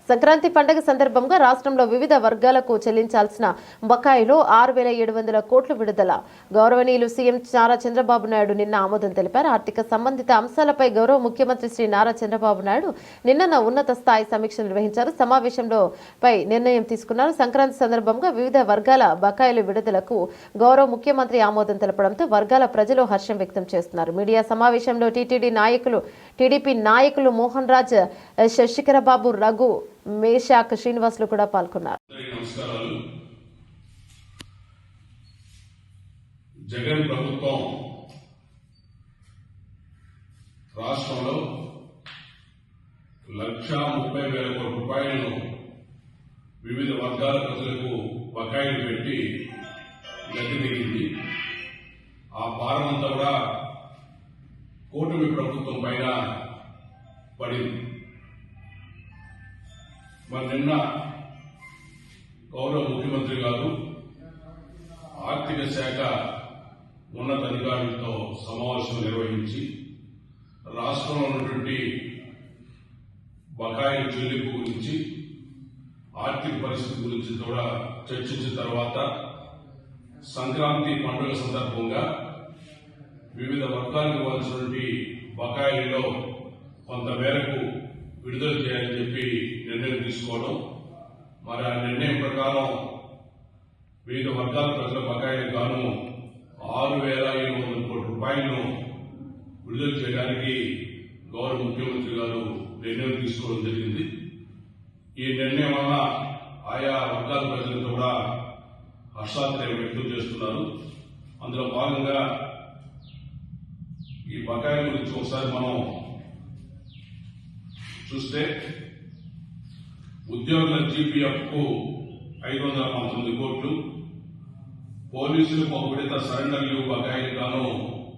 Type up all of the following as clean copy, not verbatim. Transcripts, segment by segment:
సంక్రాంతి పండుగ సందర్భంగా రాష్ట్రంలో వివిధ వర్గాలకు చెల్లించాల్సిన బకాయిలో 6,700 కోట్లు విడుదల. గౌరవనీయులు సీఎం నారా చంద్రబాబు నాయుడు నిన్న ఆమోదం తెలిపారు. ఆర్థిక సంబంధిత అంశాలపై గౌరవ ముఖ్యమంత్రి శ్రీ నారా చంద్రబాబు నాయుడు నిన్న ఉన్నత స్థాయి సమీక్ష నిర్వహించారు. సమావేశంలో నిర్ణయం తీసుకున్నారు. సంక్రాంతి సందర్భంగా వివిధ వర్గాల బకాయిల విడుదలకు గౌరవ ముఖ్యమంత్రి ఆమోదం తెలపడంతో వర్గాల ప్రజలు హర్షం వ్యక్తం చేస్తున్నారు. మీడియా సమావేశంలో టీడీపీ నాయకులు మోహన్ రాజ్, శశికరబాబు, రఘు, మేషాక్, శ్రీనివాసులు కూడా పాల్గొన్నారు. జగన్ ప్రభుత్వం రాష్ట్రంలో 1,30,000 కోట్ల రూపాయలను వివిధ వర్గాల ప్రజలకు బకాయిలు పెట్టి గద్దెదిగింది. ఆ భారమంతా కూడా కూటమి ప్రభుత్వం పైన పడింది. మరి నిన్న గౌరవ ముఖ్యమంత్రి గారు ఆర్థిక శాఖ ఉన్నతాధికారులతో సమావేశం నిర్వహించి రాష్ట్రంలో ఉన్నటువంటి బకాయిల చెల్లింపు గురించి, ఆర్థిక పరిస్థితి గురించి కూడా చర్చించిన తర్వాత సంక్రాంతి పండుగ సందర్భంగా వివిధ వర్గాలకు ఇవ్వాల్సినటువంటి బకాయిల్లో కొంతమేరకు విడుదల చేయాలని చెప్పి నిర్ణయం తీసుకోవడం, మరి ఆ నిర్ణయం ప్రకారం వివిధ వర్గాల ప్రజల బకాయిలకు గాను 6,700 కోట్ల రూపాయలను విడుదల చేయడానికి గౌరవ ముఖ్యమంత్రి గారు నిర్ణయం తీసుకోవడం జరిగింది. ఈ నిర్ణయం వల్ల ఆయా వర్గాల ప్రజలతో కూడా హర్షాతిరేకం వ్యక్తం చేస్తున్నారు. అందులో భాగంగా ఈ బకాయిల గురించి ఒకసారి మనం చూస్తే, ఉద్యోగుల జీపీఎఫ్ కు 519 కోట్లు, పోలీసులకు ఒక విడత సరెండర్ లీవ్ బకాయిలకు గాను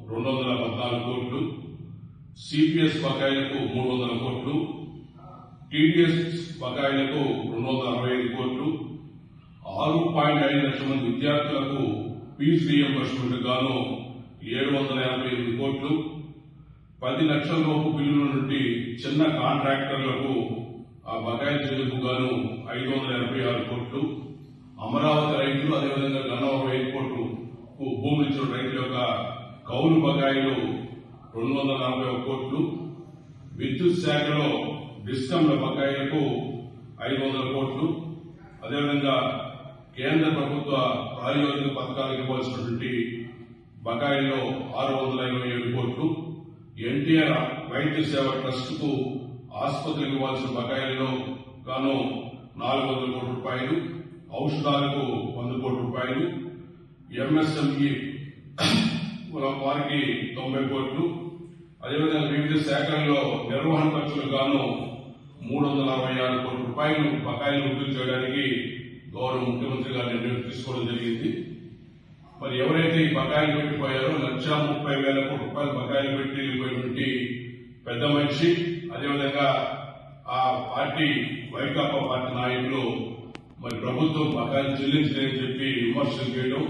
214 కోట్లు, సిపిఎస్ బకాయిలకు 300 కోట్లు, టీడీఎస్ బకాయిలకు 265 కోట్లు, 6.5 లక్షల మంది విద్యార్థులకు ఫీజు రీయింబర్స్మెంట్ గాను 788 కోట్లు, 10 లక్షల లోపు బిల్లుల నుండి చిన్న కాంట్రాక్టర్లకు ఆ బకాయి చెల్లింపు గాను 586 కోట్లు, అమరావతి రైతులు, అదేవిధంగా గన్నవరం ఎయిర్పోర్టు భూములు ఇచ్చిన రైతుల యొక్క కౌలు బకాయిలు 241 కోట్లు, విద్యుత్ శాఖలో డిస్కంల బకాయిలకు 500 కోట్లు, అదేవిధంగా కేంద్ర ప్రభుత్వ ప్రాయోజిక పథకాలకు ఇవ్వాల్సినటువంటి బకాయిల్లో 627 కోట్లు, ఎన్టీఆర్ వైద్య సేవ ట్రస్ట్ కు ఆసుపత్రికి ఇవ్వాల్సిన బకాయిల్లో గాను 400 కోట్ల రూపాయలు, ఔషధాలకు 100 కోట్ల రూపాయలు, ఎంఎస్ఎంఈ వారికి 90 కోట్లు, అదేవిధంగా వివిధ శాఖల్లో నిర్వహణ ఖర్చులకు గాను 366 కోట్ల రూపాయలు బకాయిలు విడుదల చేయడానికి గౌరవ ముఖ్యమంత్రి గారు నిర్ణయం తీసుకోవడం జరిగింది. మరి ఎవరైతే ఈ బకాయిలు పెట్టిపోయారో 1,30,000 కోట్ల రూపాయలు బకాయిలు పెట్టి వెళ్ళిపోయినటువంటి పెద్ద మనిషి, అదేవిధంగా ఆ పార్టీ వైకాపా పార్టీ నాయకులు మరి ప్రభుత్వం బకాయిలు చెల్లించలేదని చెప్పి విమర్శలు చేయడం,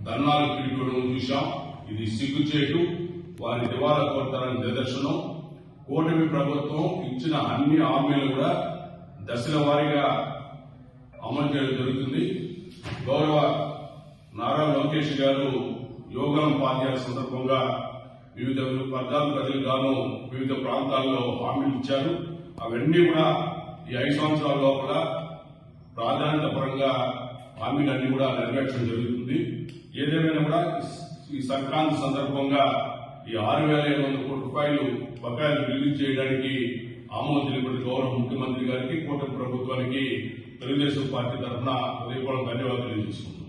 ధర్నాలు పిలుపుకోవడం చూశాం. ఇది సిగ్గుచేటు, వారి దివాలా కోరతారని నిదర్శనం. కూటమి ప్రభుత్వం ఇచ్చిన అన్ని హామీలు కూడా దశల వారీగా అమలు చేయడం జరుగుతుంది. గౌరవ నారా లోకేష్ గారు యోగం పాద్యాల సందర్భంగా వివిధ వర్గాల ప్రజలకు గాను వివిధ ప్రాంతాల్లో హామీలు ఇచ్చారు. అవన్నీ కూడా ఈ 5 సంవత్సరాల లోపల ప్రాధాన్యత పరంగా హామీలన్నీ కూడా నెరవేర్చడం జరుగుతుంది. ఏదేమైనా కూడా ఈ సంక్రాంతి సందర్భంగా ఈ 6,700 కోట్ల రూపాయలు బకాయిలు రిలీజ్ చేయడానికి ఆమోదం తెలిపిన గౌరవ ముఖ్యమంత్రి గారికి, కూటమి ప్రభుత్వానికి తెలుగుదేశం పార్టీ తరఫున ధన్యవాదాలు తెలియజేసుకుంటున్నాను.